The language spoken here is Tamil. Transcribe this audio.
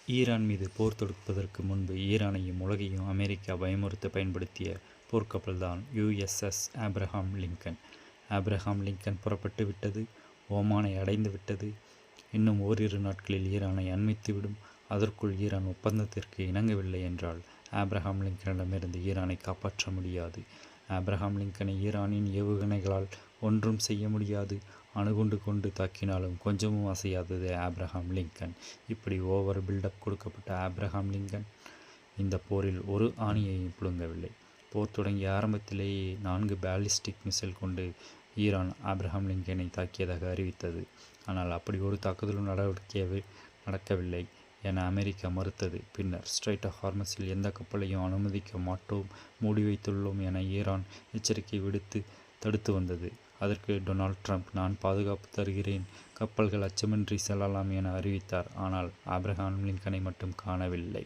ஈரான் மீது போர் தொடுப்பதற்கு முன்பு ஈரானையும் உலகையும் அமெரிக்கா பயமுறுத்த பயன்படுத்திய போர்க்கப்பல்தான் USS Abraham Lincoln. Abraham Lincoln புறப்பட்டு விட்டது. ஓமானை அடைந்து விட்டது. இன்னும் ஓரிரு நாட்களில் ஈரானை அண்மித்துவிடும். அதற்குள் ஈரான் ஒப்பந்தத்திற்கு இணங்கவில்லை என்றால் ஆப்ரஹாம் லிங்கனிடமிருந்து ஈரானை காப்பாற்ற முடியாது. ஆப்ரஹாம் லிங்கனை ஈரானின் ஏவுகணைகளால் ஒன்றும் செய்ய முடியாது. அணுகுண்டு கொண்டு தாக்கினாலும் கொஞ்சமும் அசையாதது ஆப்ரஹாம் லிங்கன். இப்படி ஓவர் பில்டப் கொடுக்கப்பட்ட ஆப்ரஹாம் லிங்கன் இந்த போரில் ஒரு ஆணியையும் புழுங்கவில்லை. போர் தொடங்கிய ஆரம்பத்திலேயே 4 பாலிஸ்டிக் மிசைல் கொண்டு ஈரான் ஆப்ரஹாம் லிங்கனை தாக்கியதாக அறிவித்தது. ஆனால் அப்படி ஒரு தாக்குதலும் நடக்கவில்லை என அமெரிக்கா மறுத்தது. பின்னர் ஸ்ட்ரைட் ஆஃப் ஹார்மஸில் எந்த கப்பலையும் அனுமதிக்க மாட்டோம், மூடி வைத்துள்ளோம் என ஈரான் எச்சரிக்கை விடுத்து தடுத்து வந்தது. அதற்கு டொனால்ட் ட்ரம்ப், நான் பாதுகாப்பு தருகிறேன், கப்பல்கள் அச்சமின்றி செல்லலாம் என அறிவித்தார். ஆனால் ஆப்ரஹாம் லிங்கனை மட்டும் காணவில்லை.